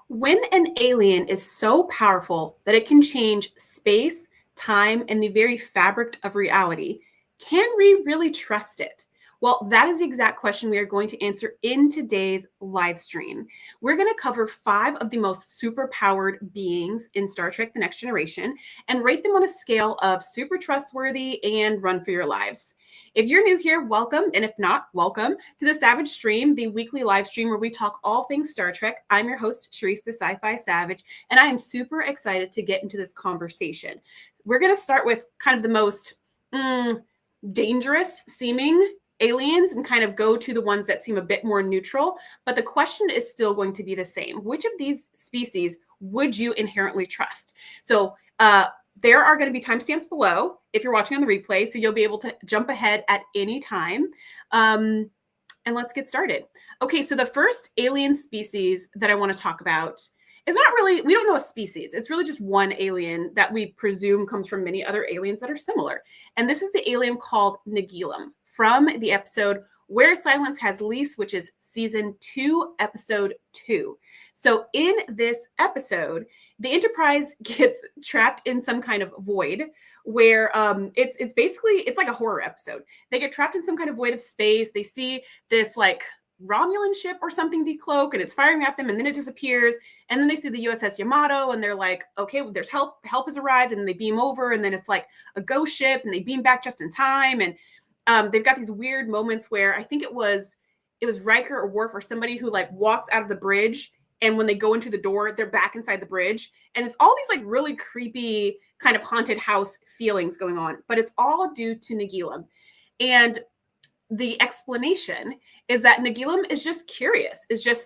When an alien is so powerful that it can change space, time, and the very fabric of reality, can we really trust it? Well, that is the exact question we are going to answer in today's live stream. We're going to cover 5 of the most super-powered beings in Star Trek: The Next Generation and rate them on a scale of super trustworthy and run for your lives. If you're new here, welcome. And if not, welcome to the Savage Stream, the weekly live stream where we talk all things Star Trek. I'm your host, Sharice the Sci-Fi Savage, and I am super excited to get into this conversation. We're going to start with kind of the most dangerous seeming aliens and kind of go to the ones that seem a bit more neutral. But the question is still going to be the same. Which of these species would you inherently trust? So there are going to be timestamps below if you're watching on the replay, so you'll be able to jump ahead at any time. And let's get started. Okay, so the first alien species that I want to talk about is not really, we don't know a species. It's really just one alien that we presume comes from many other aliens that are similar. And this is the alien called Nagilum from the episode Where Silence Has Lease, which is season 2, episode 2. So in this episode, the Enterprise gets trapped in some kind of void where it's basically, it's like a horror episode. They get trapped in some kind of void of space. They see this like Romulan ship or something decloak and it's firing at them and then it disappears. And then they see the USS Yamato and they're like, okay, well, there's help has arrived, and then they beam over and then it's like a ghost ship and they beam back just in time. And they've got these weird moments where I think it was Riker or Worf or somebody who like walks out of the bridge, and when they go into the door, they're back inside the bridge. And it's all these like really creepy kind of haunted house feelings going on, but it's all due to Nagilum. And the explanation is that Nagilum is just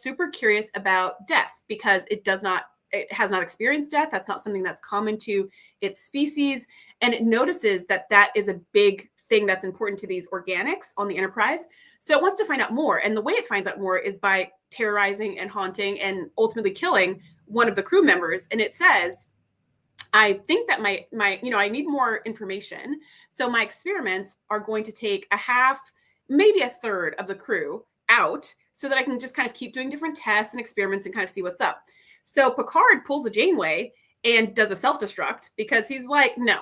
super curious about death because it has not experienced death. That's not something that's common to its species. And it notices that that is a big thing that's important to these organics on the Enterprise. So it wants to find out more. And the way it finds out more is by terrorizing and haunting and ultimately killing one of the crew members. And it says, I think that I need more information. So my experiments are going to take a half, maybe a third of the crew out so that I can just kind of keep doing different tests and experiments and kind of see what's up. So Picard pulls a Janeway and does a self-destruct because he's like, no.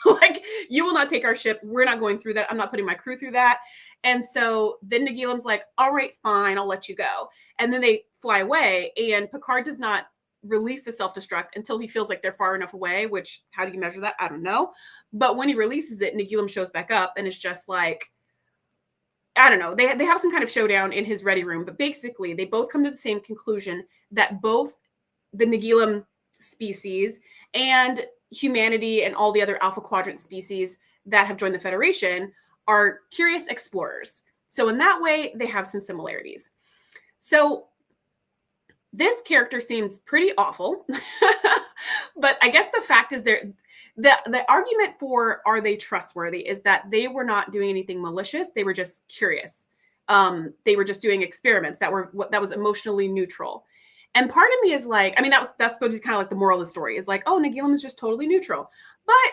Like, you will not take our ship. We're not going through that. I'm not putting my crew through that. And so then Nagilum's like, all right, fine, I'll let you go. And then they fly away, and Picard does not release the self-destruct until he feels like they're far enough away, which, how do you measure that? I don't know. But when he releases it, Nagilum shows back up and it's just like, I don't know. They have some kind of showdown in his ready room, but basically they both come to the same conclusion that both the Nagilum species and humanity and all the other Alpha Quadrant species that have joined the Federation are curious explorers. So in that way, they have some similarities. So this character seems pretty awful, but I guess the fact is the argument for are they trustworthy is that they were not doing anything malicious. They were just curious. They were just doing experiments that was emotionally neutral. And part of me is like, I mean, that's supposed to be kind of like the moral of the story is like, oh, Nagilum is just totally neutral. But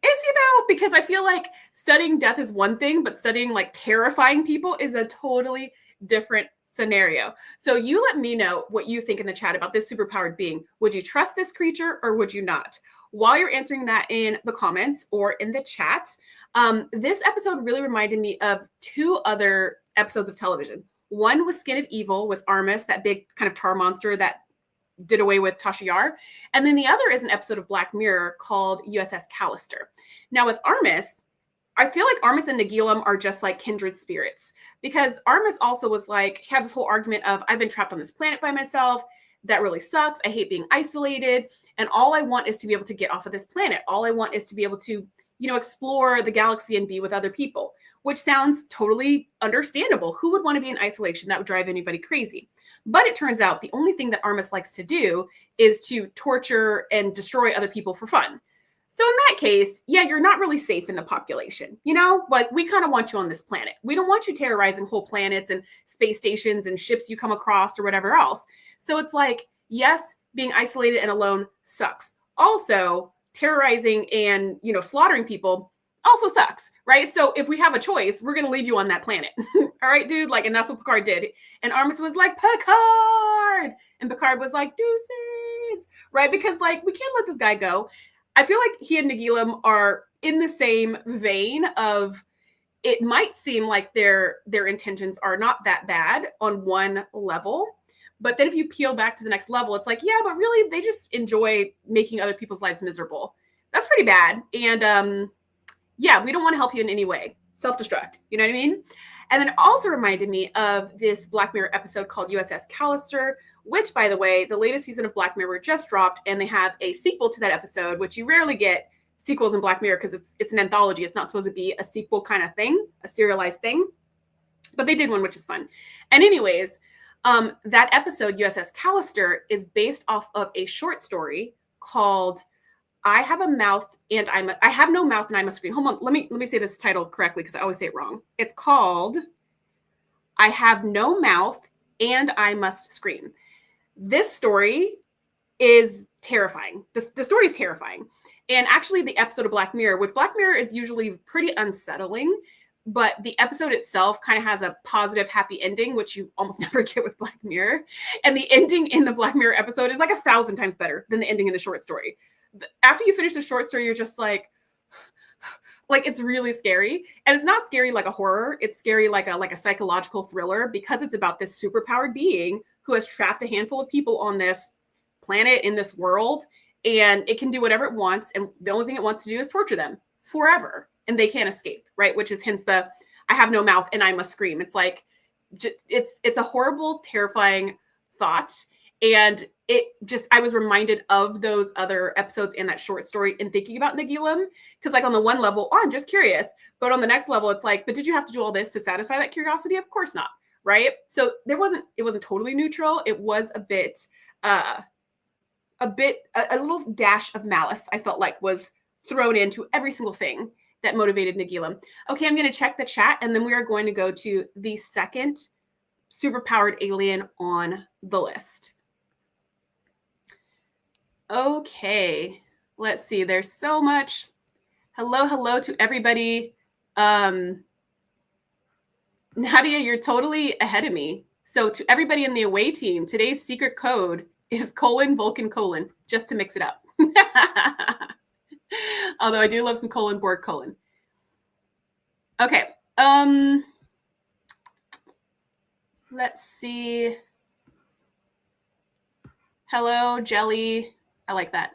is he though? Because I feel like studying death is one thing, but studying like terrifying people is a totally different scenario. So you let me know what you think in the chat about this superpowered being. Would you trust this creature or would you not? While you're answering that in the comments or in the chat, this episode really reminded me of 2 other episodes of television. One was Skin of Evil with Armis, that big kind of tar monster that did away with Tasha Yar. And then the other is an episode of Black Mirror called USS Callister. Now with Armis, I feel like Armis and Nagilum are just like kindred spirits, because Armis also was like, had this whole argument of, I've been trapped on this planet by myself. That really sucks. I hate being isolated. And all I want is to be able to get off of this planet. All I want is to be able to, explore the galaxy and be with other people, which sounds totally understandable. Who would want to be in isolation? That would drive anybody crazy. But it turns out the only thing that Armis likes to do is to torture and destroy other people for fun. So in that case, yeah, you're not really safe in the population. Like, we kind of want you on this planet. We don't want you terrorizing whole planets and space stations and ships you come across or whatever else. So it's like, yes, being isolated and alone sucks. Also, terrorizing and, slaughtering people also sucks, right? So if we have a choice, we're going to leave you on that planet. All right, dude. Like, and that's what Picard did. And Armis was like, Picard. And Picard was like, deuces, right? Because like, we can't let this guy go. I feel like he and Nagilum are in the same vein of, it might seem like their intentions are not that bad on one level. But then if you peel back to the next level, it's like, yeah, but really they just enjoy making other people's lives miserable. That's pretty bad. And yeah, we don't want to help you in any way. Self-destruct. You know what I mean? And then it also reminded me of this Black Mirror episode called USS Callister, which, by the way, the latest season of Black Mirror just dropped, and they have a sequel to that episode, which you rarely get sequels in Black Mirror because it's an anthology. It's not supposed to be a sequel kind of thing, a serialized thing. But they did one, which is fun. And anyways, that episode, USS Callister, is based off of a short story called I Have a Mouth and I Have No Mouth and I Must Scream. Hold on, let me say this title correctly because I always say it wrong. It's called I Have No Mouth and I Must Scream. This story is terrifying. The story is terrifying. And actually the episode of Black Mirror, which Black Mirror is usually pretty unsettling, but the episode itself kind of has a positive, happy ending, which you almost never get with Black Mirror. And the ending in the Black Mirror episode is like 1,000 times better than the ending in the short story. After you finish the short story, you're just like it's really scary. And it's not scary like a horror. It's scary like a psychological thriller because it's about this superpowered being who has trapped a handful of people on this planet in this world. And it can do whatever it wants. And the only thing it wants to do is torture them forever. And they can't escape, right? Which is hence the I have no mouth and I must scream. It's like, it's a horrible, terrifying thought. And I was reminded of those other episodes and that short story in thinking about Nagilum. Because like on the one level, I'm just curious. But on the next level, it's like, but did you have to do all this to satisfy that curiosity? Of course not, right? So it wasn't totally neutral. It was a little dash of malice, I felt like was thrown into every single thing that motivated Nagilum. Okay, I'm going to check the chat, and then we are going to go to the second superpowered alien on the list. Okay, let's see. There's so much. Hello to everybody. Nadia, you're totally ahead of me. So to everybody in the away team, today's secret code is : Vulcan : just to mix it up. Although I do love some : Borg : Okay. Let's see. Hello, Jelly. I like that.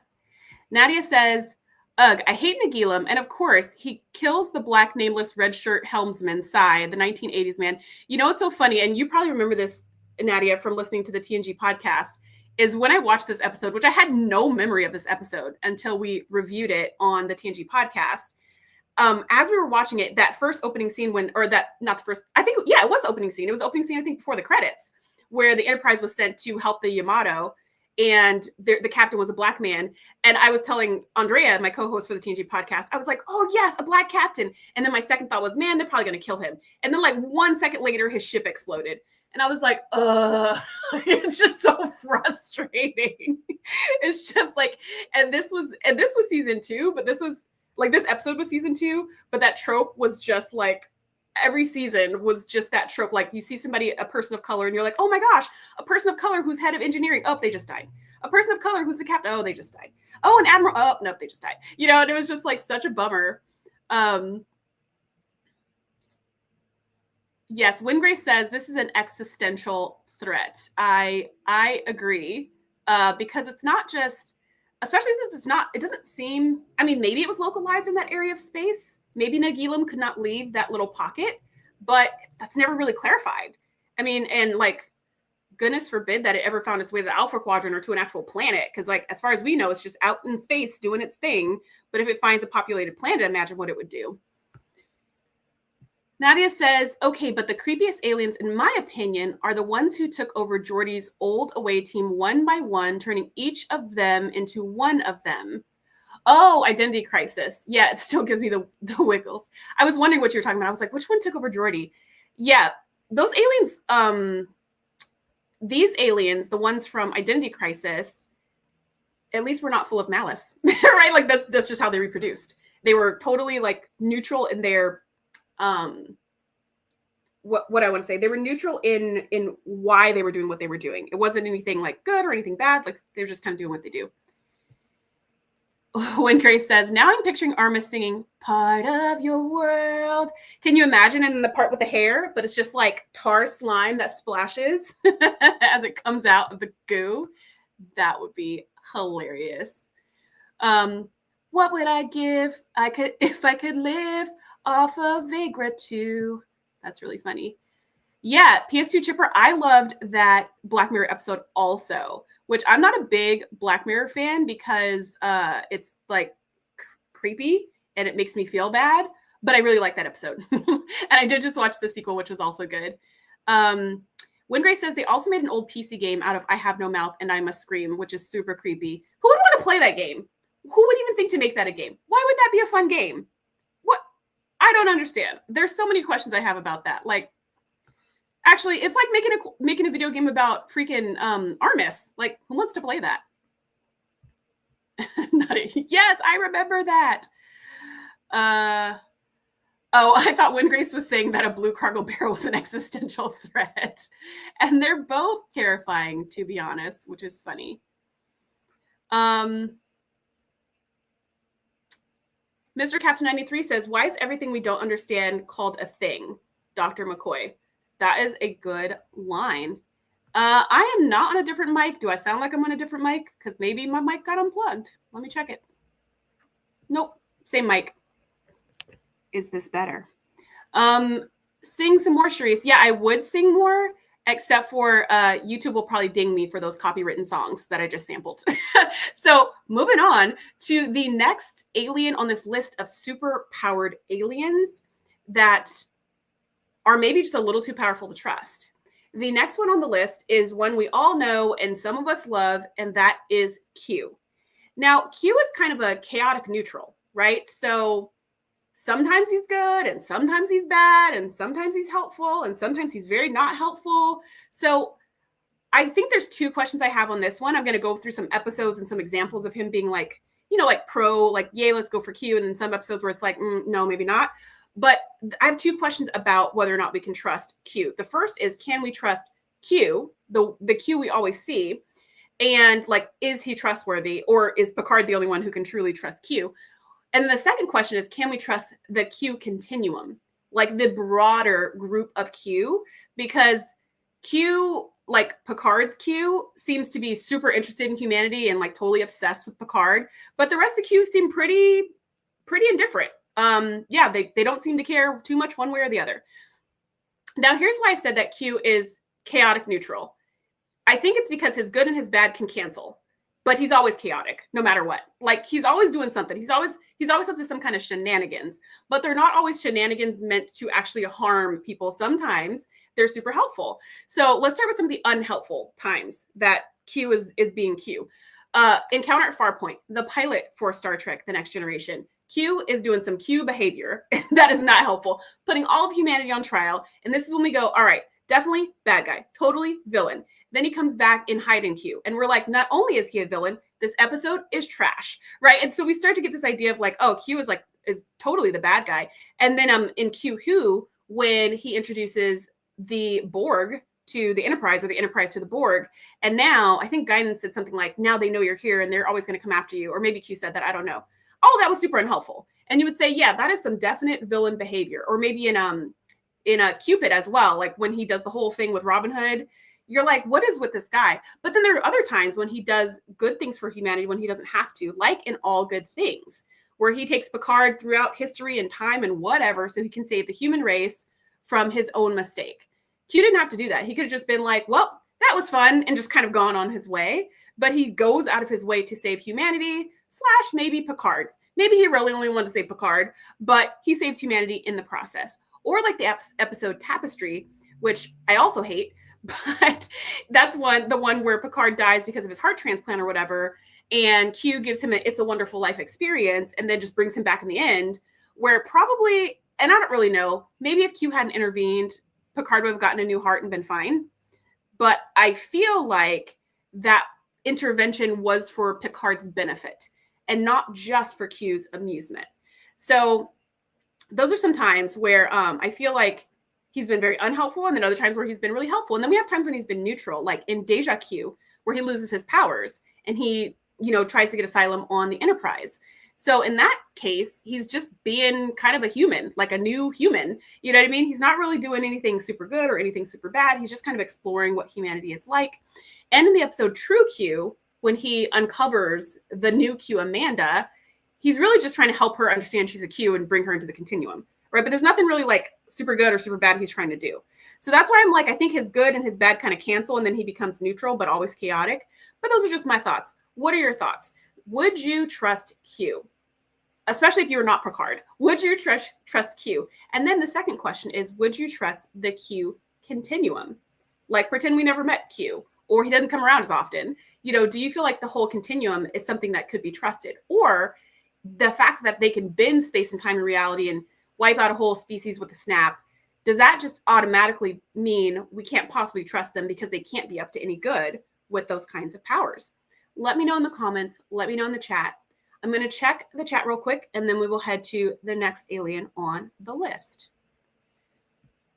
Nadia says, ugh, I hate Nagilum. And of course, he kills the black nameless red shirt helmsman, Psy, the 1980s man. You know, what's so funny, and you probably remember this, Nadia, from listening to the TNG podcast, is when I watched this episode, which I had no memory of this episode until we reviewed it on the TNG podcast. As we were watching it, that first opening scene it was the opening scene. It was the opening scene, I think, before the credits, where the Enterprise was sent to help the Yamato, and the captain was a black man. And I was telling Andrea, my co-host for the TNG podcast, I was like, oh yes, a black captain. And then my second thought was, man, they're probably going to kill him. And then like 1 second later, his ship exploded. And I was like, it's just so frustrating. It's just like, and this was season 2, but this episode was season 2, but that trope was just like, every season was just that trope. Like you see somebody, a person of color, and you're like, oh my gosh, a person of color who's head of engineering. Oh, they just died. A person of color who's the captain. Oh, they just died. Oh, an admiral. Oh, no, they just died. You know, and it was just like such a bummer. Yes, Wingrace says this is an existential threat. I agree, because it's not just, especially since it doesn't seem, I mean, maybe it was localized in that area of space. Maybe Nagilum could not leave that little pocket, but that's never really clarified. I mean, and like, goodness forbid that it ever found its way to the Alpha Quadrant or to an actual planet. Because like, as far as we know, it's just out in space doing its thing. But if it finds a populated planet, imagine what it would do. Nadia says, okay, but the creepiest aliens, in my opinion, are the ones who took over Geordi's old away team one by one, turning each of them into one of them. Oh, Identity Crisis. Yeah, it still gives me the wiggles. I was wondering what you were talking about. I was like, which one took over Geordi? Yeah, those aliens, these aliens, the ones from Identity Crisis, at least were not full of malice, right? Like that's just how they reproduced. They were totally like neutral in their what I want to say. They were neutral in why they were doing what they were doing. It wasn't anything like good or anything bad. Like they're just kind of doing what they do. When Grace says, now I'm picturing Armis singing part of your world. Can you imagine in the part with the hair, but it's just like tar slime that splashes as it comes out of the goo? That would be hilarious. What would I give if I could live off of Vigra 2? That's really funny. Yeah, PS2 Chipper, I loved that Black Mirror episode also, which I'm not a big Black Mirror fan because it's like creepy and it makes me feel bad, but I really like that episode. And I did just watch the sequel, which was also good. Wingray says they also made an old PC game out of I Have No Mouth and I Must Scream, which is super creepy. Who would want to play that game? Who would even think to make that a game? Why would that be a fun game? What? I don't understand. There's so many questions I have about that. Like, actually, it's like making a video game about freaking Armis. Like, who wants to play that? Yes, I remember that. Oh, I thought Windgrace was saying that a blue cargo barrel was an existential threat. And they're both terrifying, to be honest, which is funny. Mr. Captain 93 says, why is everything we don't understand called a thing? Dr. McCoy. That is a good line. I am not on a different mic. Do I sound like I'm on a different mic? Because maybe my mic got unplugged. Let me check it. Nope. Same mic. Is this better? Sing some more, Sharice. Yeah, I would sing more, except for YouTube will probably ding me for those copywritten songs that I just sampled. So moving on to the next alien on this list of super powered aliens that are maybe just a little too powerful to trust. The next one on the list is one we all know and some of us love, and that is Q. Now, Q is kind of a chaotic neutral, right? So sometimes he's good and sometimes he's bad and sometimes he's helpful and sometimes he's very not helpful. So I think there's two questions I have on this one. I'm going to go through some episodes and some examples of him being like, you know, like pro, like, yay, let's go for Q. And then some episodes where it's like, no, maybe not. But I have two questions about whether or not we can trust Q. The first is, can we trust Q, the Q we always see? And like, is he trustworthy, or is Picard the only one who can truly trust Q? And then the second question is, can we trust the Q Continuum, like the broader group of Q? Because Q, like Picard's Q, seems to be super interested in humanity and like totally obsessed with Picard. But the rest of the Q seem pretty indifferent. Yeah, they don't seem to care too much one way or the other. Now, here's why I said that Q is chaotic neutral. I think it's because his good and his bad can cancel. But he's always chaotic, no matter what. Like, he's always doing something. He's always up to some kind of shenanigans. But they're not always shenanigans meant to actually harm people. Sometimes they're super helpful. So let's start with some of the unhelpful times that Q is being Q. Encounter at Farpoint, the pilot for Star Trek: The Next Generation. Q is doing some Q behavior that is not helpful, putting all of humanity on trial. And this is when we go, all right, definitely bad guy, totally villain. Then he comes back in hide and Q. And we're like, not only is he a villain, this episode is trash, right? And so we start to get this idea of like, oh, Q is totally the bad guy. And then in Q Who, when he introduces the Borg to the Enterprise, or the Enterprise to the Borg. And now I think Guinan said something like, now they know you're here and they're always going to come after you. Or maybe Q said that, I don't know. Oh, that was super unhelpful. And you would say, yeah, that is some definite villain behavior. Or maybe in a Cupid as well, like when he does the whole thing with Robin Hood, you're like, what is with this guy? But then there are other times when he does good things for humanity when he doesn't have to, like in All Good Things, where he takes Picard throughout history and time and whatever, so he can save the human race from his own mistake. Q didn't have to do that. He could have just been like, well, that was fun, and just kind of gone on his way. But he goes out of his way to save humanity / maybe Picard. Maybe he really only wanted to save Picard, but he saves humanity in the process. Or like the episode Tapestry, which I also hate, but that's the one where Picard dies because of his heart transplant or whatever, and Q gives him It's a Wonderful Life experience and then just brings him back in the end, where probably, and I don't really know, maybe if Q hadn't intervened, Picard would have gotten a new heart and been fine. But I feel like that intervention was for Picard's benefit and not just for Q's amusement. So those are some times where I feel like he's been very unhelpful, and then other times where he's been really helpful. And then we have times when he's been neutral, like in Deja Q, where he loses his powers and he, tries to get asylum on the Enterprise. So in that case, he's just being kind of a human, like a new human. You know what I mean? He's not really doing anything super good or anything super bad. He's just kind of exploring what humanity is like. And in the episode True Q, when he uncovers the new Q, Amanda, he's really just trying to help her understand she's a Q and bring her into the continuum, right? But there's nothing really like super good or super bad he's trying to do. So that's why I'm like, I think his good and his bad kind of cancel, and then he becomes neutral, but always chaotic. But those are just my thoughts. What are your thoughts? Would you trust Q? Especially if you were not Picard. Would you trust Q? And then the second question is, would you trust the Q continuum? Like, pretend we never met Q, or he doesn't come around as often. Do you feel like the whole continuum is something that could be trusted? Or the fact that they can bend space and time and reality and wipe out a whole species with a snap, does that just automatically mean we can't possibly trust them because they can't be up to any good with those kinds of powers? Let me know in the comments. Let me know in the chat. I'm going to check the chat real quick, and then we will head to the next alien on the list.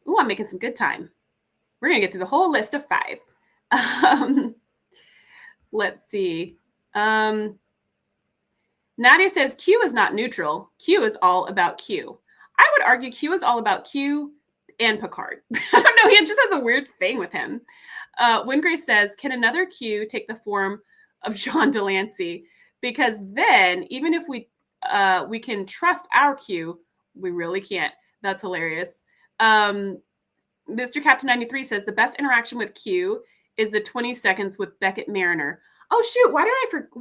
Ooh, I'm making some good time. We're going to get through the whole list of 5. Let's see. Nadia says Q is not neutral. Q is all about Q. I would argue Q is all about Q and Picard. I don't know. He just has a weird thing with him. Wingrace says, can another Q take the form of John Delancey? Because then, even if we can trust our Q, we really can't. That's hilarious. Mr. Captain 93 says, the best interaction with Q is the 20 seconds with Beckett Mariner. Oh, shoot. Why do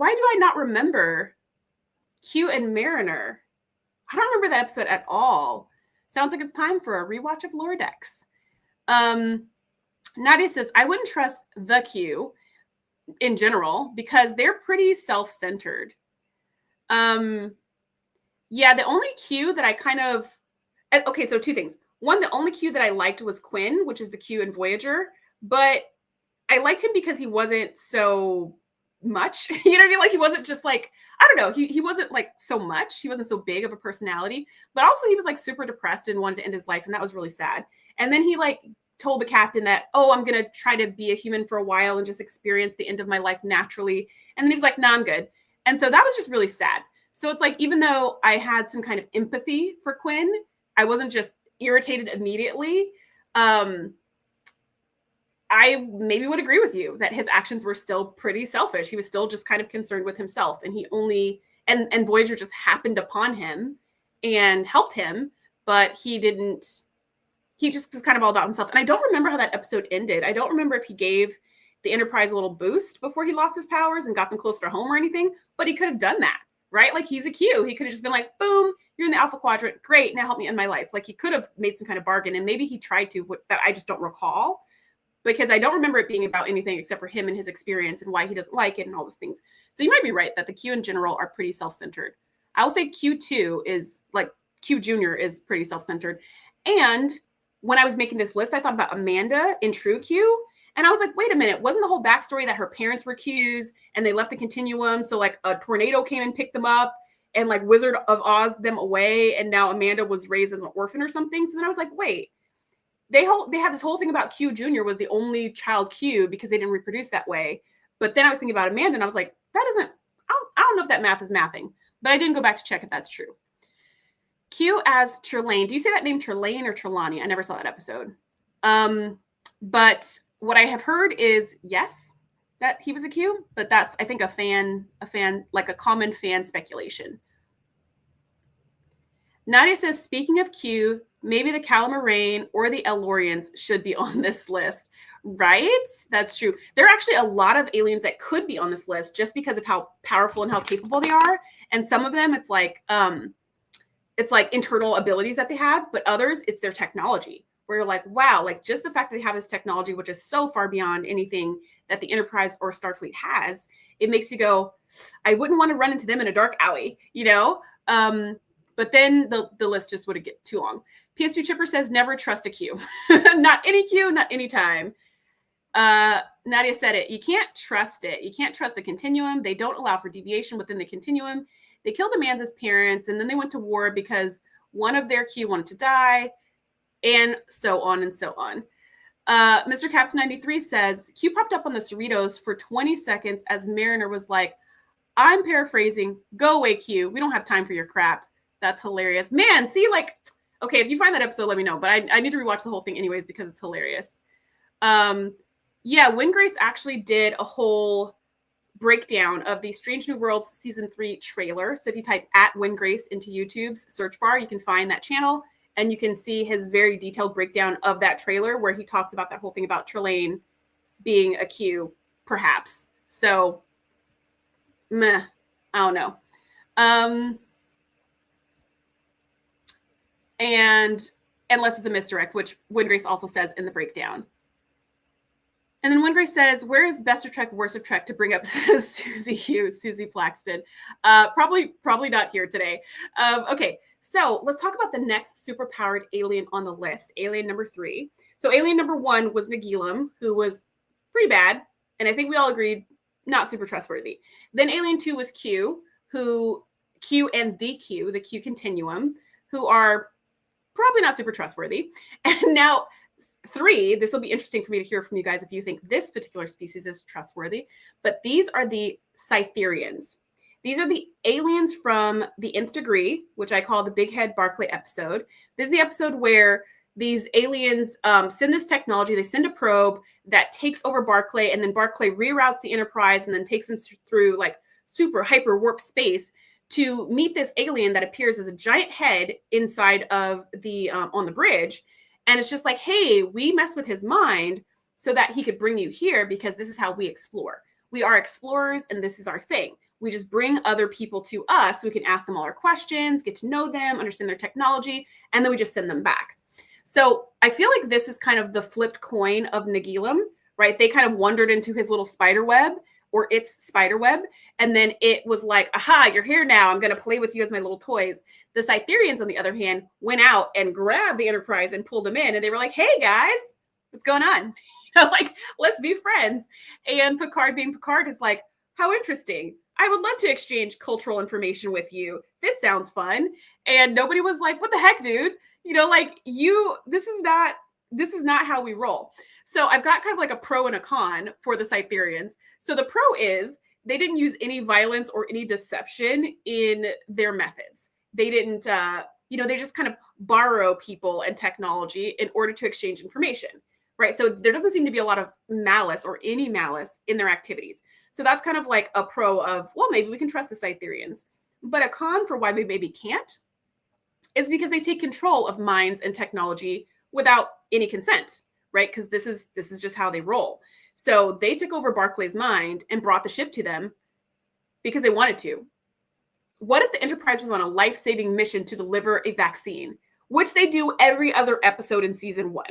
I not remember Q and Mariner? I don't remember that episode at all. Sounds like it's time for a rewatch of Lower Decks. Nadia says, I wouldn't trust the Q in general because they're pretty self-centered. Yeah, the only Q that I kind of... Okay, so 2 things. One, the only Q that I liked was Quinn, which is the Q in Voyager. But I liked him because he wasn't so much. You know what I mean? Like, he wasn't just like, I don't know. He wasn't like so much. He wasn't so big of a personality. But also he was like super depressed and wanted to end his life. And that was really sad. And then he like told the captain that, oh, I'm going to try to be a human for a while and just experience the end of my life naturally. And then he was like, nah, I'm good. And so that was just really sad. So it's like, even though I had some kind of empathy for Quinn, I wasn't just irritated immediately. I maybe would agree with you that his actions were still pretty selfish. He was still just kind of concerned with himself, and he only, and Voyager just happened upon him and helped him, but he just was kind of all about himself. And I don't remember how that episode ended. I don't remember if he gave the Enterprise a little boost before he lost his powers and got them closer to home or anything, but he could have done that, right? Like, he's a Q. He could have just been like, boom, you're in the Alpha Quadrant. Great. Now help me end my life. Like, he could have made some kind of bargain, and maybe he tried to, that I just don't recall, because I don't remember it being about anything except for him and his experience and why he doesn't like it and all those things. So you might be right that the Q in general are pretty self-centered. I will say Q2 is like, Q Junior is pretty self-centered. And when I was making this list, I thought about Amanda in True Q. And I was like, wait a minute, wasn't the whole backstory that her parents were Qs and they left the continuum? So like a tornado came and picked them up and like Wizard of Oz them away. And now Amanda was raised as an orphan or something. So then I was like, wait, they had this whole thing about Q Junior was the only child Q because they didn't reproduce that way. But then I was thinking about Amanda and I was like, I don't know if that math is mathing, but I didn't go back to check if that's true. Q as Trelane. Do you say that name Trelane or Trelawney? I never saw that episode. But what I have heard is yes, that he was a Q, but that's, I think, a fan, like a common fan speculation. Nadia says, speaking of Q, maybe the Calamarain or the Elorians should be on this list, right? That's true. There are actually a lot of aliens that could be on this list just because of how powerful and how capable they are. And some of them, it's like internal abilities that they have, but others, it's their technology. Where you're like, wow, like just the fact that they have this technology, which is so far beyond anything that the Enterprise or Starfleet has, it makes you go, I wouldn't want to run into them in a dark alley, you know? But then the list just would get too long. PS2 Chipper says, never trust a Q. Not any Q, not any time. Nadia said it. You can't trust it. You can't trust the continuum. They don't allow for deviation within the continuum. They killed a man's parents, and then they went to war because one of their Q wanted to die, and so on and so on. Mr. Captain 93 says, Q popped up on the Cerritos for 20 seconds as Mariner was like, I'm paraphrasing, go away, Q. We don't have time for your crap. That's hilarious. Man, see, like, okay, if you find that episode, let me know. But I need to rewatch the whole thing anyways because it's hilarious. Yeah, Windgrace actually did a whole breakdown of the Strange New Worlds Season 3 trailer. So if you type @Windgrace into YouTube's search bar, you can find that channel. And you can see his very detailed breakdown of that trailer where he talks about that whole thing about Trelane being a Q, perhaps. So, meh, I don't know. And unless it's a misdirect, which Windgrace also says in the breakdown. And then Windgrace says, where is best of Trek, worst of Trek to bring up Susie Hughes, Susie Plaxton? Probably not here today. Okay, so let's talk about the next superpowered alien on the list, alien number 3. So alien number 1 was Nagilum, who was pretty bad. And I think we all agreed, not super trustworthy. Then alien 2 was Q and the Q Continuum, who are probably not super trustworthy. And now 3, this will be interesting for me to hear from you guys if you think this particular species is trustworthy, but these are the Cytherians. These are the aliens from the Nth Degree, which I call the Big Head Barclay episode. This is the episode where these aliens send this technology. They send a probe that takes over Barclay, and then Barclay reroutes the Enterprise and then takes them through like super hyper warp space to meet this alien that appears as a giant head inside of the on the bridge. And it's just like, hey, we messed with his mind so that he could bring you here because this is how we explore. We are explorers and this is our thing. We just bring other people to us so we can ask them all our questions, get to know them, understand their technology, and then we just send them back. So I feel like this is kind of the flipped coin of Nagilum, right? They kind of wandered into his little spider web or its spider web. And then it was like, aha, you're here now. I'm going to play with you as my little toys. The Cytherians, on the other hand, went out and grabbed the Enterprise and pulled them in. And they were like, hey, guys, what's going on? Like, let's be friends. And Picard, being Picard, is like, how interesting. I would love to exchange cultural information with you. This sounds fun. And nobody was like, what the heck, dude? Like this is not how we roll. So I've got kind of like a pro and a con for the Cytherians. So the pro is they didn't use any violence or any deception in their methods. They didn't, they just kind of borrow people and technology in order to exchange information, right? So there doesn't seem to be a lot of malice or any malice in their activities. So that's kind of like a pro of, well, maybe we can trust the Cytherians. But a con for why we maybe can't is because they take control of minds and technology without any consent, right? Because this is just how they roll. So they took over Barclay's mind and brought the ship to them because they wanted to. What if the Enterprise was on a life-saving mission to deliver a vaccine, which they do every other episode in season 1,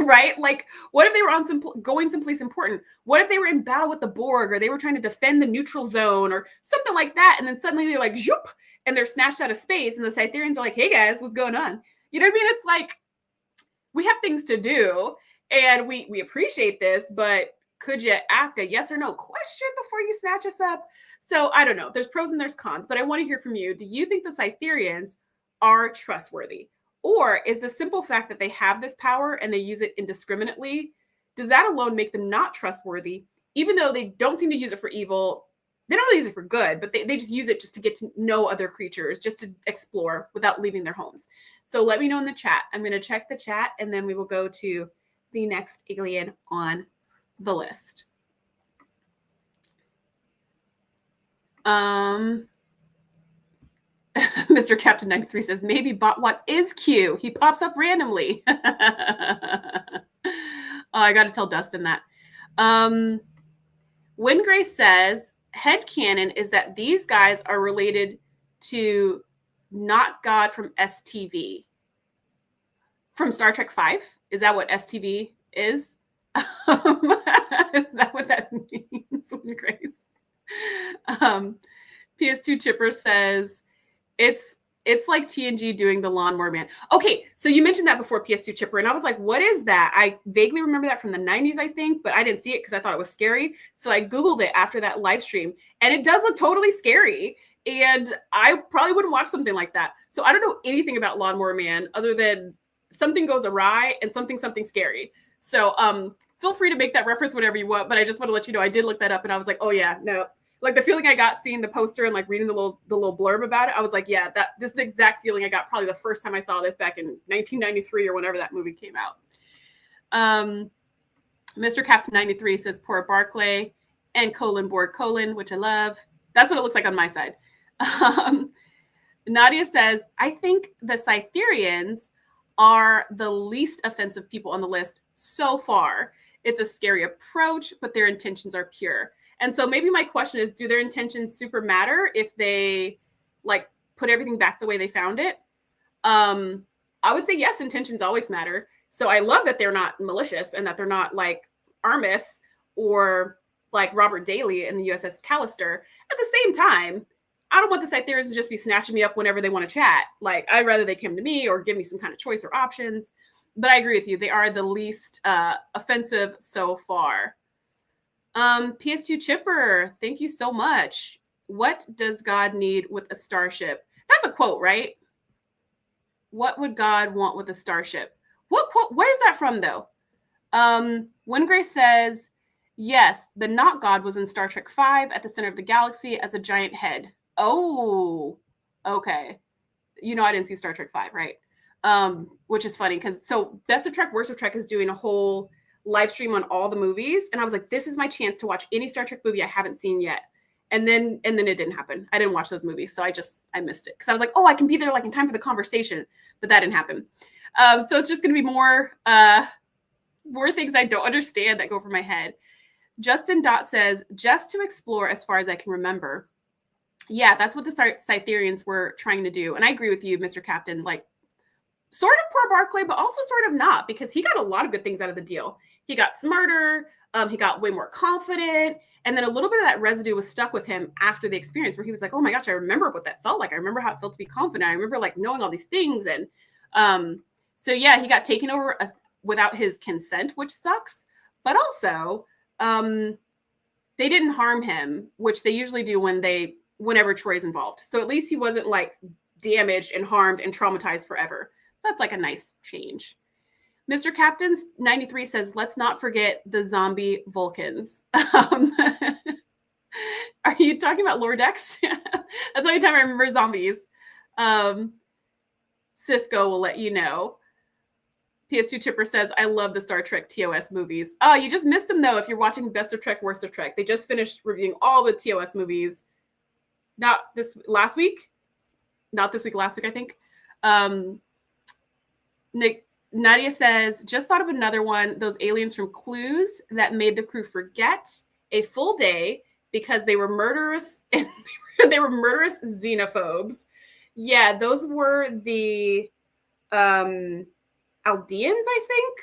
right? Like, what if they were on going someplace important? What if they were in battle with the Borg, or they were trying to defend the neutral zone or something like that? And then suddenly they're like, zoop, and they're snatched out of space. And the Cytherians are like, hey guys, what's going on? You know what I mean? It's like, we have things to do and we appreciate this, but could you ask a yes or no question before you snatch us up? So I don't know. There's pros and there's cons, but I want to hear from you. Do you think the Cytherians are trustworthy? Or is the simple fact that they have this power and they use it indiscriminately, does that alone make them not trustworthy, even though they don't seem to use it for evil? They don't really use it for good, but they just use it just to get to know other creatures, just to explore without leaving their homes. So let me know in the chat. I'm going to check the chat and then we will go to the next alien on the list. Mr. Captain 93 says, maybe Botwat is Q. He pops up randomly. Oh, I got to tell Dustin that. Windgrace says, headcanon is that these guys are related to Not God from STV. From Star Trek 5? Is that what STV is? Is that what that means, Windgrace? PS2 Chipper says, it's like TNG doing the Lawnmower Man. Okay, so you mentioned that before, PS2 Chipper, and I was like, what is that? I vaguely remember that from the 90s, I think, but I didn't see it because I thought it was scary. So I Googled it after that live stream, and it does look totally scary. And I probably wouldn't watch something like that. So I don't know anything about Lawnmower Man other than something goes awry and something scary. So feel free to make that reference whatever you want, but I just want to let you know I did look that up and I was like, oh yeah, no. Like the feeling I got seeing the poster and like reading the little blurb about it, I was like, yeah, this is the exact feeling I got probably the first time I saw this back in 1993 or whenever that movie came out. Mr. Captain 93 says poor Barclay and Board, which I love. That's what it looks like on my side. Nadia says, I think the Cytherians are the least offensive people on the list so far. It's a scary approach, but their intentions are pure. And so maybe my question is, do their intentions super matter if they like put everything back the way they found it? I would say yes, intentions always matter. So I love that they're not malicious and that they're not like Armis or like Robert Daly in the USS Callister. At the same time, I don't want the Cytherians to just be snatching me up whenever they want to chat. Like, I'd rather they came to me or give me some kind of choice or options. But I agree with you. They are the least offensive so far. PS2 Chipper, thank you so much. What does God need with a starship? That's a quote, right? What would God want with a starship? What quote? Where's that from, though? Wingray says, yes, the not God was in Star Trek V at the center of the galaxy as a giant head. Oh, okay. You know, I didn't see Star Trek V, right? Which is funny because so Best of Trek, Worst of Trek is doing a whole live stream on all the movies. And I was like, this is my chance to watch any Star Trek movie I haven't seen yet. And then it didn't happen. I didn't watch those movies. So I missed it. Cause I was like, oh, I can be there like in time for the conversation, but that didn't happen. So it's just going to be more things I don't understand that go over my head. Justin Dot says, just to explore as far as I can remember. Yeah, that's what the Cytherians were trying to do. And I agree with you, Mr. Captain, like sort of poor Barclay, but also sort of not, because he got a lot of good things out of the deal. He got smarter. He got way more confident. And then a little bit of that residue was stuck with him after the experience where he was like, oh my gosh, I remember what that felt like. I remember how it felt to be confident. I remember like knowing all these things. And so, yeah, he got taken over without his consent, which sucks. But also, they didn't harm him, which they usually do whenever Troy's involved. So at least he wasn't like damaged and harmed and traumatized forever. That's like a nice change. Mr. Captain 93 says, let's not forget the zombie Vulcans. Are you talking about Lower Decks? That's the only time I remember zombies. Cisco will let you know. PS2 Chipper says, I love the Star Trek TOS movies. Oh, you just missed them, though, if you're watching Best of Trek, Worst of Trek. They just finished reviewing all the TOS movies. Not this week, last week, I think. Nadia says, just thought of another one, those aliens from Clues that made the crew forget a full day because they were murderous and they were murderous xenophobes. Yeah, those were the Aldeans, I think.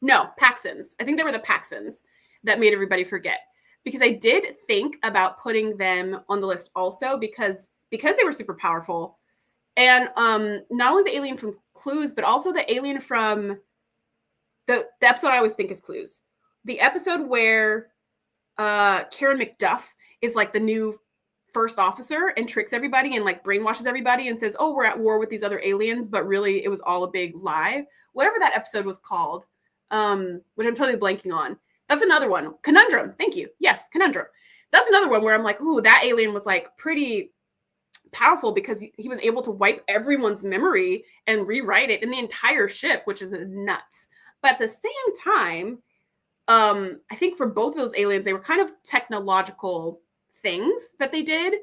No, Paxons. I think they were the Paxons that made everybody forget. Because I did think about putting them on the list also because they were super powerful. And not only the alien from Clues, but also the alien from the episode I always think is Clues. The episode where Karen McDuff is like the new first officer and tricks everybody and like brainwashes everybody and says, oh, we're at war with these other aliens, but really it was all a big lie. Whatever that episode was called, which I'm totally blanking on. That's another one. Conundrum. Thank you. Yes, Conundrum. That's another one where I'm like, ooh, that alien was like pretty powerful because he was able to wipe everyone's memory and rewrite it in the entire ship, which is nuts. But at the same time, I think for both of those aliens, they were kind of technological things that they did.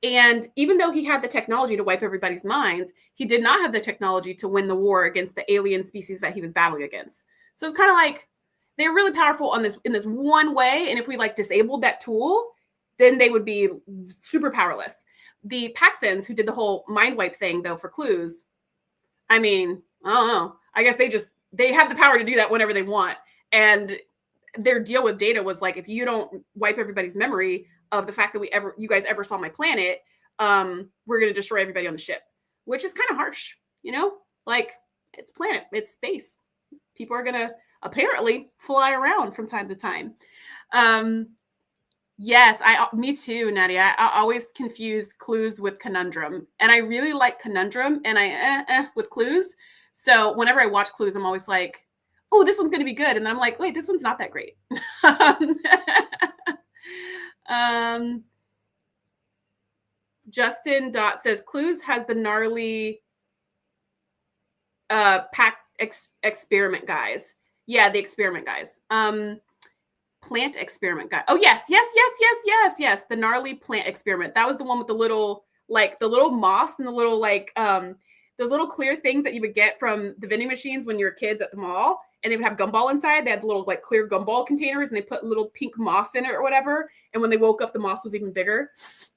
And even though he had the technology to wipe everybody's minds, he did not have the technology to win the war against the alien species that he was battling against. So it's kind of like they're really powerful in this one way. And if we like disabled that tool, then they would be super powerless. The Paxons, who did the whole mind wipe thing, though, for Clues, I mean, I don't know. I guess they have the power to do that whenever they want. And their deal with Data was like, if you don't wipe everybody's memory of the fact that you guys ever saw my planet, we're going to destroy everybody on the ship, which is kind of harsh, you know? Like, it's planet, it's space. People are going to apparently fly around from time to time. Yes, me too, Nadia. I always confuse clues with conundrum, and I really like conundrum, and I with clues. So whenever I watch clues, I'm always like, "Oh, this one's going to be good," and then I'm like, "Wait, this one's not that great." um, Justin Dot says clues has the gnarly pack experiment guys. Yeah, the experiment guys. Plant experiment guy. Oh yes. The gnarly plant experiment. That was the one with the little moss and the little those little clear things that you would get from the vending machines when you were kids at the mall, and they would have gumball inside. They had little like clear gumball containers, and they put little pink moss in it or whatever. And when they woke up, the moss was even bigger.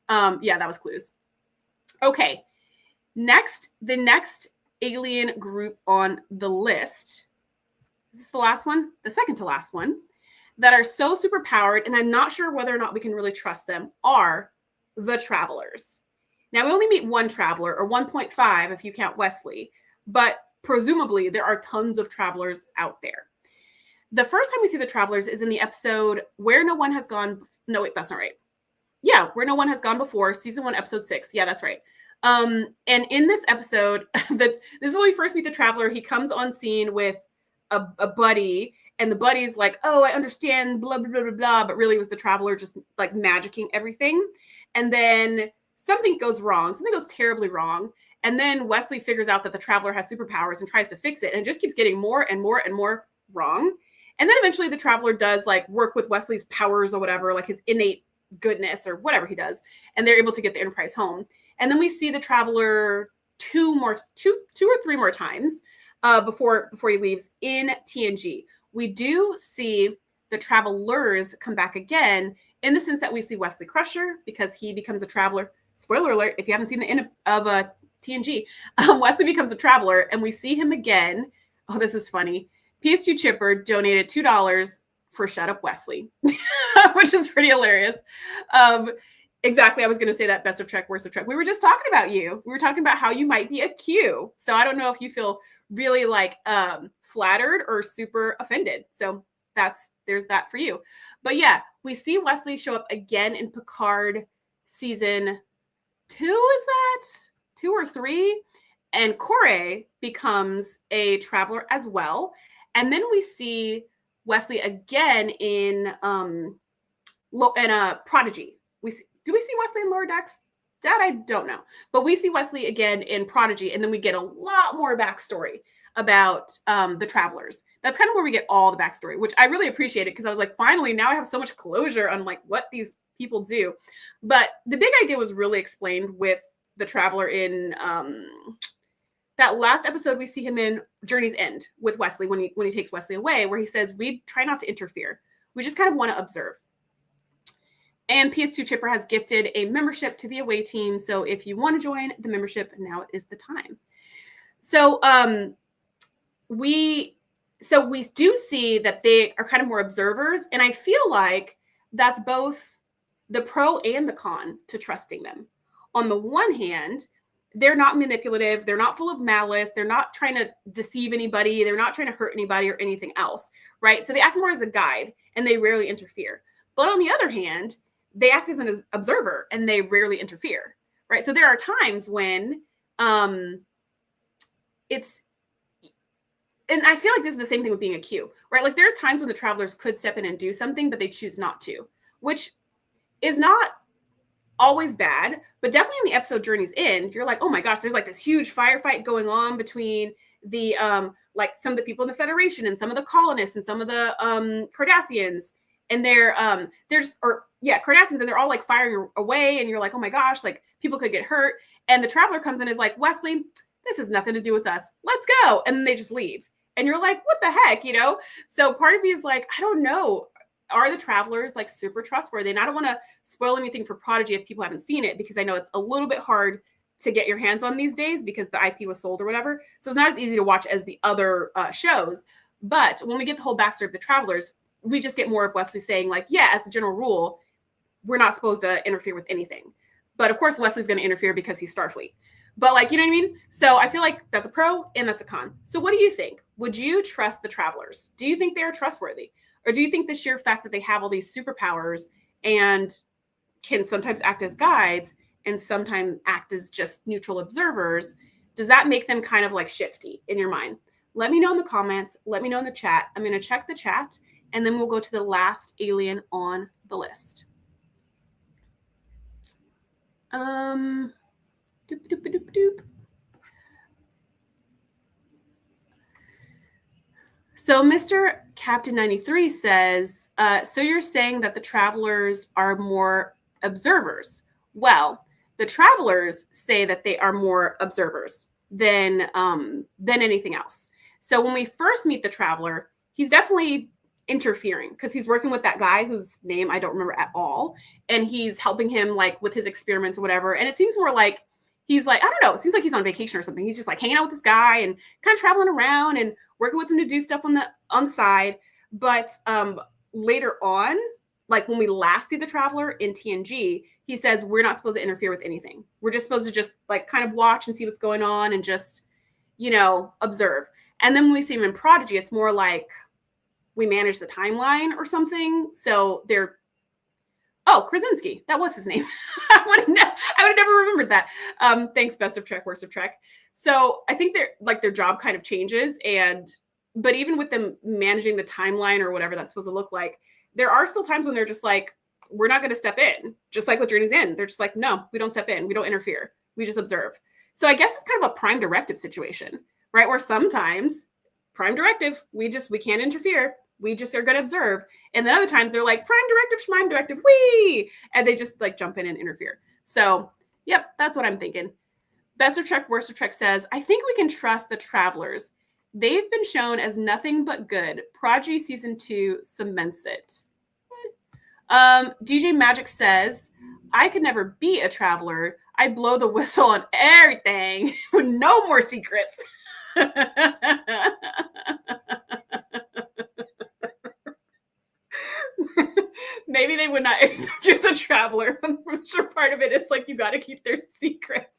Yeah, that was clues. Okay. The next alien group on the list. Is this the last one? The second to last one. That are so super powered, and I'm not sure whether or not we can really trust them, are the travelers. Now, we only meet one traveler, or 1.5 if you count Wesley, but presumably there are tons of travelers out there. The first time we see the travelers is in the episode Where No One Has Gone. No, wait, that's not right. Yeah, Where No One Has Gone Before, season 1, episode 6. Yeah, that's right. And in this episode, this is when we first meet the traveler. He comes on scene with a buddy, and the buddy's like, "Oh, I understand, blah, blah, blah, blah, blah," but really it was the traveler just like magicking everything. And then something goes wrong. Something goes terribly wrong. And then Wesley figures out that the traveler has superpowers and tries to fix it, and it just keeps getting more and more and more wrong. And then eventually the traveler does like work with Wesley's powers or whatever, like his innate goodness or whatever he does, and they're able to get the Enterprise home. And then we see the traveler two or three more times before he leaves in TNG. We do see the travelers come back again, in the sense that we see Wesley Crusher because he becomes a traveler. Spoiler alert, if you haven't seen the end of TNG, Wesley becomes a traveler, and we see him again. Oh, this is funny. PS2 Chipper donated $2 for Shut Up Wesley, which is pretty hilarious. Exactly. I was going to say that best of Trek, worst of Trek. We were just talking about you. We were talking about how you might be a Q. So I don't know if you feel really like flattered or super offended. So there's that for you. But yeah, we see Wesley show up again in Picard season 2. Is that 2 or 3? And Kore becomes a traveler as well. And then we see Wesley again in Prodigy. Do we see Wesley in Lower Decks? That I don't know. But we see Wesley again in Prodigy, and then we get a lot more backstory about the travelers. That's kind of where we get all the backstory, which I really appreciated, because I was like, finally, now I have so much closure on like what these people do. But the big idea was really explained with the traveler in that last episode. We see him in Journey's End with Wesley when he takes Wesley away, where he says, we try not to interfere. We just kind of want to observe. And PS2 Chipper has gifted a membership to the away team. So if you want to join the membership, now is the time. So we do see that they are kind of more observers. And I feel like that's both the pro and the con to trusting them. On the one hand, they're not manipulative. They're not full of malice. They're not trying to deceive anybody. They're not trying to hurt anybody or anything else, right? So they act more as a guide, and they rarely interfere. But on the other hand, they act as an observer, and they rarely interfere, right? So there are times when and I feel like this is the same thing with being a Q, right? Like there's times when the travelers could step in and do something, but they choose not to, which is not always bad, but definitely in the episode Journey's End, you're like, oh my gosh, there's like this huge firefight going on between the like some of the people in the Federation and some of the colonists and some of the Cardassians, and Cardassians, and they're all like firing away, and you're like, oh my gosh, like people could get hurt. And the traveler comes in and is like, Wesley, this has nothing to do with us. Let's go. And then they just leave. And you're like, what the heck, you know? So part of me is like, I don't know. Are the travelers like super trustworthy? And I don't want to spoil anything for Prodigy if people haven't seen it, because I know it's a little bit hard to get your hands on these days because the IP was sold or whatever. So it's not as easy to watch as the other shows. But when we get the whole backstory of the travelers, we just get more of Wesley saying like, yeah, as a general rule, we're not supposed to interfere with anything. But of course, Wesley's going to interfere because he's Starfleet. But like, you know what I mean? So I feel like that's a pro and that's a con. So what do you think? Would you trust the travelers? Do you think they are trustworthy? Or do you think the sheer fact that they have all these superpowers and can sometimes act as guides and sometimes act as just neutral observers, does that make them kind of like shifty in your mind? Let me know in the comments. Let me know in the chat. I'm going to check the chat, and then we'll go to the last alien on the list. Doop, doop, doop, doop. So Mr. Captain 93 says, so you're saying that the travelers are more observers? Well, the travelers say that they are more observers than anything else. So when we first meet the traveler, he's definitely interfering because he's working with that guy whose name I don't remember at all. And he's helping him like with his experiments or whatever. And it seems more like he's like, I don't know, it seems like he's on vacation or something. He's just like hanging out with this guy and kind of traveling around and working with him to do stuff on the side. But later on, like when we last see the traveler in TNG, he says we're not supposed to interfere with anything. We're just supposed to just like kind of watch and see what's going on and just, you know, observe. And then when we see him in Prodigy, it's more like we manage the timeline or something. So they're, oh, Krasinski, that was his name. I would have never remembered that. Thanks, Best of Trek, Worst of Trek. So I think their job kind of changes. But even with them managing the timeline or whatever that's supposed to look like, there are still times when they're just like, we're not going to step in. Just like with Journey's End. They're just like, no, we don't step in. We don't interfere. We just observe. So I guess it's kind of a prime directive situation, right? Where sometimes prime directive, we can't interfere. We just are going to observe. And then other times they're like, prime directive, schmime directive, wee! And they just like jump in and interfere. So, yep, that's what I'm thinking. Best of Trek, Worst of Trek says, I think we can trust the travelers. They've been shown as nothing but good. Prodigy Season 2 cements it. DJ Magic says, I could never be a traveler. I blow the whistle on everything with no more secrets. Maybe they would not accept you as a traveler. I'm sure part of it is like you got to keep their secrets.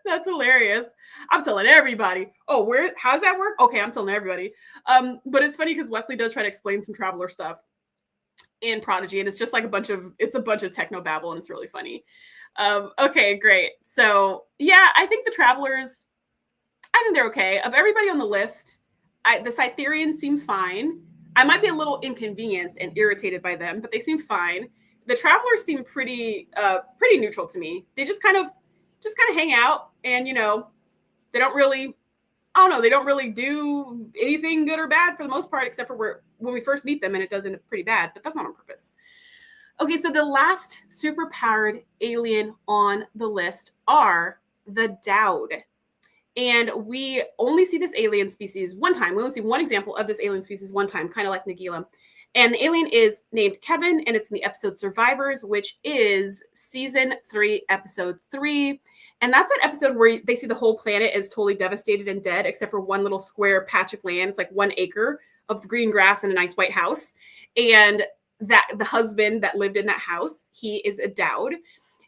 That's hilarious. I'm telling everybody. Oh, how's that work? Okay, I'm telling everybody. But it's funny because Wesley does try to explain some traveler stuff in Prodigy, and it's just like a bunch of techno babble, and it's really funny. Okay, great. So yeah, I think the travelers, I think they're okay. Of everybody on the list, the Cytherians seem fine. I might be a little inconvenienced and irritated by them, but they seem fine. The travelers seem pretty neutral to me. They just kind of hang out, and you know, they don't really do anything good or bad for the most part, except for when we first meet them, and it does end up pretty bad, but that's not on purpose. Okay, so the last superpowered alien on the list are the Douwd. And we only see this alien species one time. We only see one example of this alien species one time, kind of like Nagilum. And the alien is named Kevin, and it's in the episode Survivors, which is season 3, episode 3. And that's an episode where they see the whole planet is totally devastated and dead, except for one little square patch of land. It's like 1 acre of green grass and a nice white house. And that the husband that lived in that house, he is a Douwd.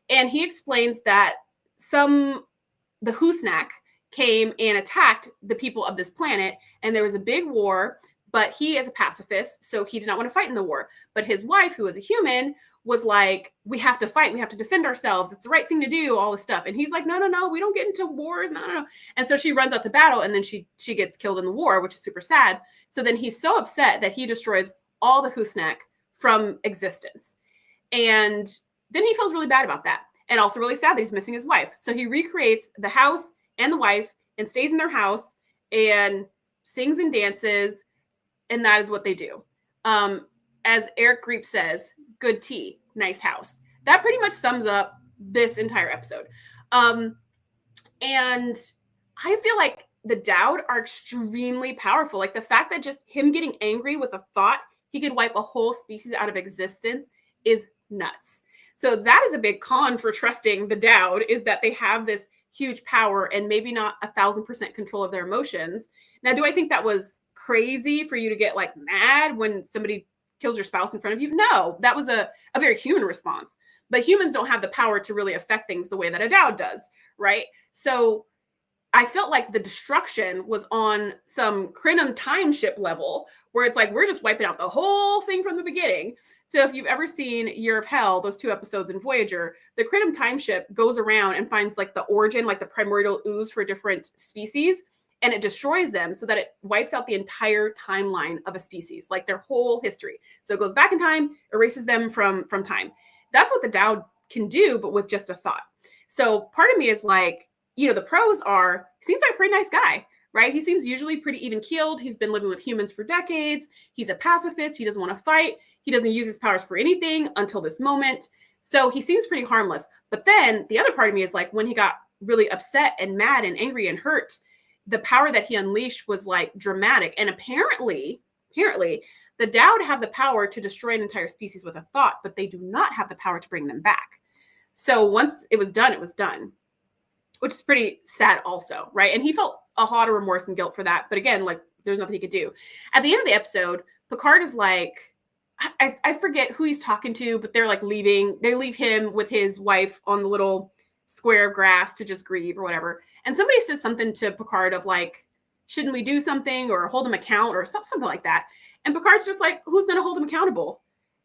And he explains that the Husnak came and attacked the people of this planet, and there was a big war, but he is a pacifist, so he did not want to fight in the war. But his wife, who was a human, was like, we have to fight, we have to defend ourselves, it's the right thing to do, all this stuff. And he's like, no, we don't get into wars, no. And so she runs out to battle, and then she gets killed in the war, which is super sad. So then he's so upset that he destroys all the Husnak from existence. And then he feels really bad about that, and also really sad that he's missing his wife. So he recreates the house and the wife and stays in their house and sings and dances, and that is what they do. As Eric Greep says, good tea, nice house. That pretty much sums up this entire episode. And I feel like the Douwd are extremely powerful. Like the fact that just him getting angry with a thought, he could wipe a whole species out of existence is nuts. So that is a big con for trusting the Douwd, is that they have this huge power and maybe not 1,000% control of their emotions. Now, do I think that was crazy for you to get like mad when somebody kills your spouse in front of you? No, that was a very human response. But humans don't have the power to really affect things the way that a Douwd does, right? So I felt like the destruction was on some Crinum time ship level, where it's like, we're just wiping out the whole thing from the beginning. So if you've ever seen Year of Hell, those 2 episodes in Voyager, the Crinum time ship goes around and finds like the origin, like the primordial ooze for different species, and it destroys them so that it wipes out the entire timeline of a species, like their whole history. So it goes back in time, erases them from time. That's what the Douwd can do, but with just a thought. So part of me is like, the pros are, he seems like a pretty nice guy, right? He seems usually pretty even keeled. He's been living with humans for decades. He's a pacifist. He doesn't want to fight. He doesn't use his powers for anything until this moment. So he seems pretty harmless. But then the other part of me is like, when he got really upset and mad and angry and hurt, the power that he unleashed was like dramatic. And apparently, the Douwd have the power to destroy an entire species with a thought, but they do not have the power to bring them back. So once it was done, which is pretty sad also, right? And he felt a lot of remorse and guilt for that. But again, like, there's nothing he could do. At the end of the episode, Picard is like, I forget who he's talking to, but they're like leaving. They leave him with his wife on the little square of grass to just grieve or whatever. And somebody says something to Picard of like, shouldn't we do something or hold him account or something like that? And Picard's just like, who's going to hold him accountable?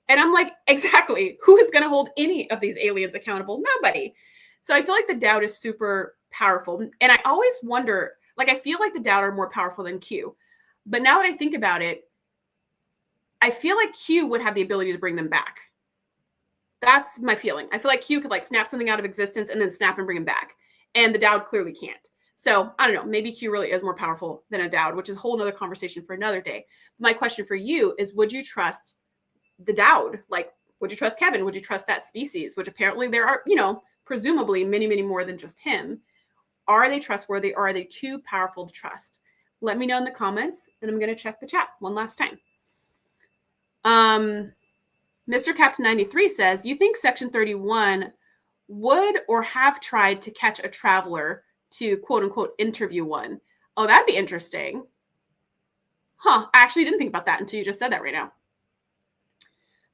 And I'm like, exactly. Who is going to hold any of these aliens accountable? Nobody. So I feel like the Douwd is super powerful. And I always wonder, like, I feel like the Douwd are more powerful than Q. But now that I think about it, I feel like Q would have the ability to bring them back. That's my feeling. I feel like Q could like snap something out of existence and then snap and bring them back. And the Douwd clearly can't. So I don't know, maybe Q really is more powerful than a Douwd, which is a whole nother conversation for another day. My question for you is, would you trust the Douwd? Like, would you trust Kevin? Would you trust that species? Which apparently there are, presumably many, many more than just him. Are they trustworthy or are they too powerful to trust? Let me know in the comments, and I'm going to check the chat one last time. Mr. Captain 93 says, you think Section 31 would or have tried to catch a traveler to quote unquote interview one? Oh, that'd be interesting. Huh. I actually didn't think about that until you just said that right now.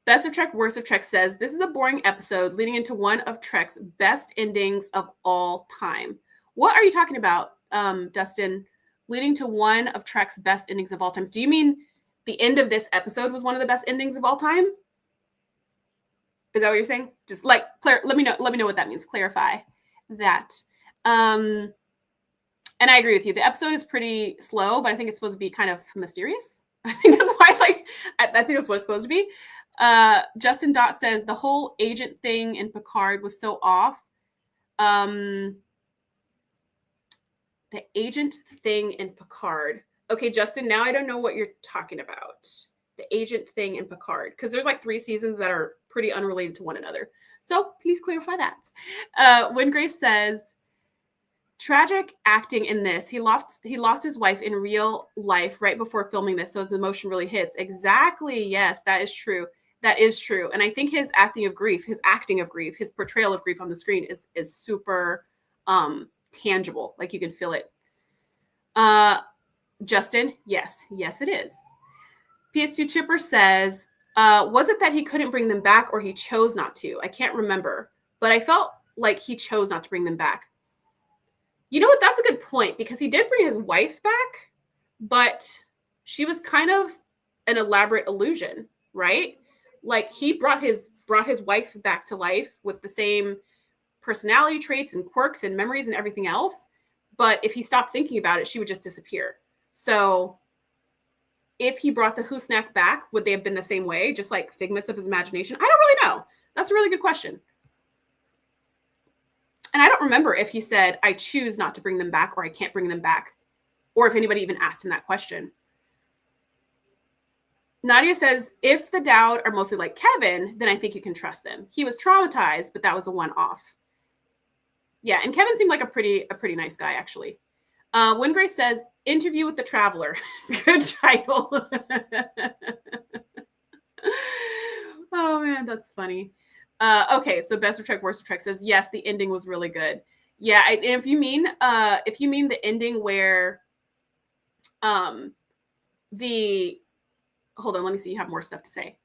Best of Trek, Worst of Trek says, this is a boring episode leading into one of Trek's best endings of all time. What are you talking about, Dustin? Leading to one of Trek's best endings of all time. Do you mean the end of this episode was one of the best endings of all time? Is that what you're saying? Just like, let me know what that means. Clarify that. And I agree with you. The episode is pretty slow, but I think it's supposed to be kind of mysterious. I think that's why, I think that's what it's supposed to be. Justin Dot says the whole agent thing in Picard was so off. The agent thing in Picard. Okay, Justin, now I don't know what you're talking about. The agent thing in Picard. Because there's like 3 seasons that are pretty unrelated to one another. So please clarify that. Wingrace says, tragic acting in this. He lost his wife in real life right before filming this. So his emotion really hits. Exactly. Yes, that is true. That is true. And I think his acting of grief, his portrayal of grief on the screen is super tangible. Like you can feel it. Justin, yes, it is. PS2 Chipper says, was it that he couldn't bring them back or he chose not to? I can't remember, but I felt like he chose not to bring them back. You know what? That's a good point, because he did bring his wife back, but she was kind of an elaborate illusion, right? Like he brought his wife back to life with the same personality traits and quirks and memories and everything else. But if he stopped thinking about it, she would just disappear. So if he brought the Husnak back, would they have been the same way? Just like figments of his imagination? I don't really know. That's a really good question. And I don't remember if he said, I choose not to bring them back or I can't bring them back, or if anybody even asked him that question. Nadia says, if the Douwd are mostly like Kevin, then I think you can trust them. He was traumatized, but that was a one-off. Yeah, and Kevin seemed like a pretty nice guy, actually. Wingrace says, interview with the traveler. Good title. Oh, man, that's funny. Okay, so Best of Trek, Worst of Trek says, yes, the ending was really good. Yeah, and if you mean the ending where hold on, let me see, you have more stuff to say.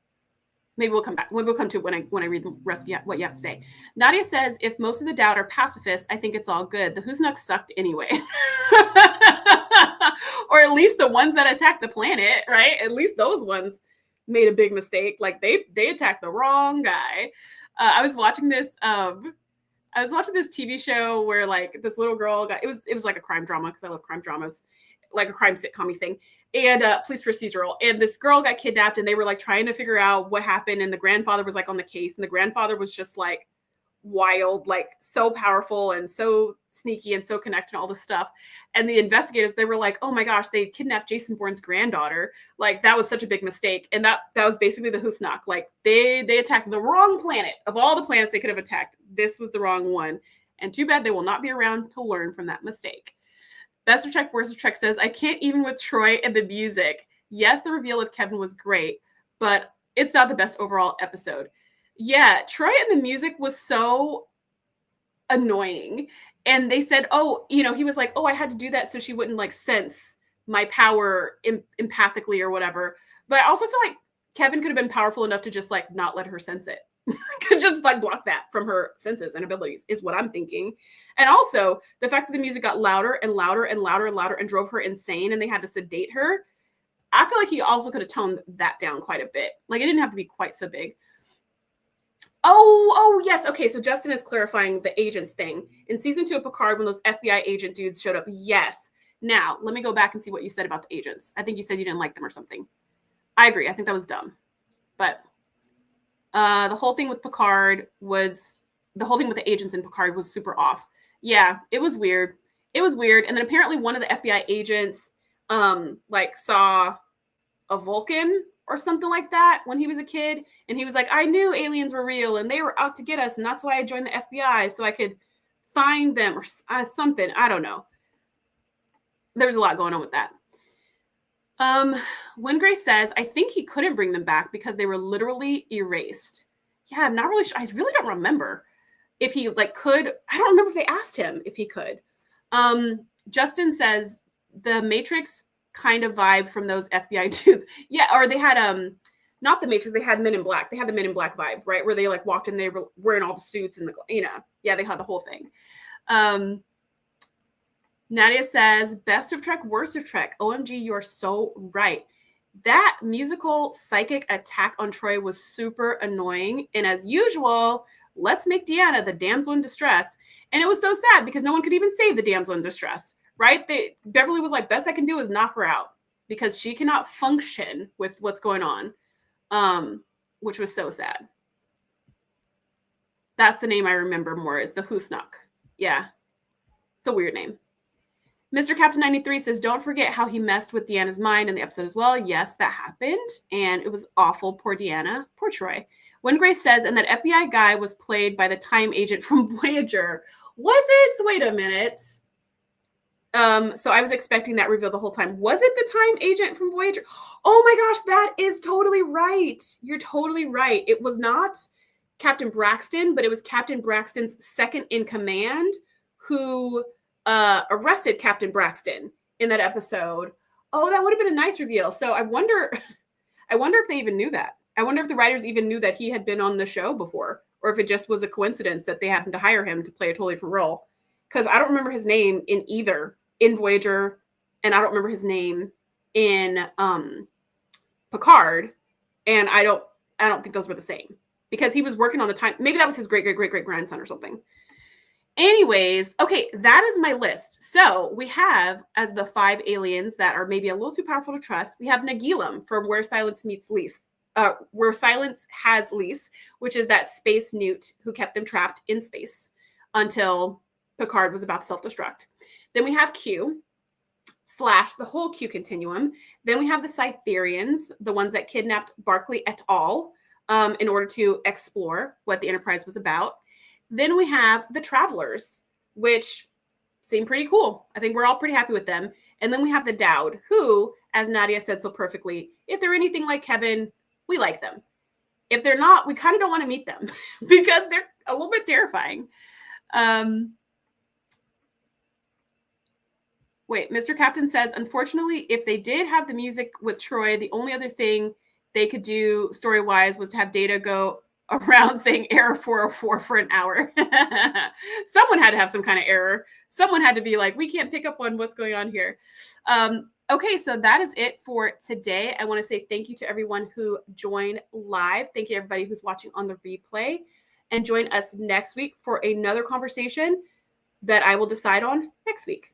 maybe we'll come back. Maybe we'll come to it when I read the rest of what you have to say. Nadia says, if most of the Douwd are pacifists, I think it's all good. The Who's-Nuck sucked anyway. Or at least the ones that attacked the planet, right? At least those ones made a big mistake. Like they attacked the wrong guy. I was watching this TV show where like this little girl got, it was like a crime drama, because I love crime dramas, like a crime sitcom thing, and police procedural. And this girl got kidnapped, and they were like trying to figure out what happened. And the grandfather was like on the case, and the grandfather was just like wild, like so powerful and so sneaky and so connected and all this stuff. And the investigators, they were like, oh my gosh, they kidnapped Jason Bourne's granddaughter. Like that was such a big mistake. And that was basically the Who's-Nuck. Like they attacked the wrong planet. Of all the planets they could have attacked, this was the wrong one. And too bad they will not be around to learn from that mistake. Best of Trek, worst of Trek says, I can't even with Troy and the music. Yes, the reveal of Kevin was great, but it's not the best overall episode. Yeah, Troy and the music was so annoying. And they said, oh, he was like, oh, I had to do that so she wouldn't like sense my power empathically or whatever. But I also feel like Kevin could have been powerful enough to just like not let her sense it. Could just like block that from her senses and abilities is what I'm thinking. And also the fact that the music got louder and louder and louder and louder and drove her insane and they had to sedate her. I feel like he also could have toned that down quite a bit. Like it didn't have to be quite so big. Oh, yes. Okay, so Justin is clarifying the agents thing. In season 2 of Picard, when those FBI agent dudes showed up, yes. Now, let me go back and see what you said about the agents. I think you said you didn't like them or something. I agree. I think that was dumb. But the whole thing with the agents in Picard was super off. Yeah, it was weird. It was weird. And then apparently one of the FBI agents like saw a Vulcan or something like that when he was a kid. And he was like, I knew aliens were real and they were out to get us. And that's why I joined the FBI, so I could find them or something. I don't know. There's a lot going on with that. Wingrave says, I think he couldn't bring them back because they were literally erased. Yeah, I'm not really sure. I really don't remember if he like could. I don't remember if they asked him if he could. Justin says the Matrix kind of vibe from those FBI dudes. Yeah, or they had not the Matrix, they had Men in Black. They had the Men in Black vibe, right? Where they like walked in, they were wearing all the suits and yeah, they had the whole thing. Nadia says, best of Trek, worst of Trek. OMG, you are so right. That musical psychic attack on Troy was super annoying. And as usual, let's make Deanna the damsel in distress. And it was so sad because no one could even save the damsel in distress, right? Beverly was like, best I can do is knock her out because she cannot function with what's going on, which was so sad. That's the name I remember more, is the Who's-Nuck. Yeah, it's a weird name. Mr. Captain 93 says, don't forget how he messed with Deanna's mind in the episode as well. Yes, that happened. And it was awful. Poor Deanna. Poor Troy. Wingrave says, and that FBI guy was played by the time agent from Voyager. Was it? Wait a minute. So I was expecting that reveal the whole time. Was it the time agent from Voyager? Oh my gosh, that is totally right. You're totally right. It was not Captain Braxton, but it was Captain Braxton's second in command who arrested Captain Braxton in that episode. Oh, that would have been a nice reveal. So I wonder if they even knew that. I wonder if the writers even knew that he had been on the show before, or if it just was a coincidence that they happened to hire him to play a totally different role. Because I don't remember his name in Voyager, and I don't remember his name in Picard, and I don't think those were the same because he was working on the time. Maybe that was his great grandson or something. Anyways, okay, that is my list. So we have, as the 5 aliens that are maybe a little too powerful to trust, we have Nagilum from Where Silence Has Lease, which is that space newt who kept them trapped in space until Picard was about to self-destruct. Then we have Q / the whole Q Continuum. Then we have the Cytherians, the ones that kidnapped Barclay et al. In order to explore what the Enterprise was about. Then we have the Travelers, which seem pretty cool. I think we're all pretty happy with them. And then we have the Douwd, who, as Nadia said so perfectly, if they're anything like Kevin, we like them. If they're not, we kind of don't want to meet them because they're a little bit terrifying. Wait, Mr. Captain says, unfortunately, if they did have the music with Troy, the only other thing they could do story-wise was to have Data go around saying error 404 for an hour. Someone had to have some kind of error. Someone had to be like, we can't pick up on what's going on here. Okay, so that is it for today. I want to say thank you to everyone who joined live. Thank you everybody who's watching on the replay, and join us next week for another conversation that I will decide on next week.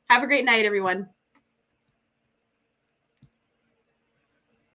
Have a great night, everyone.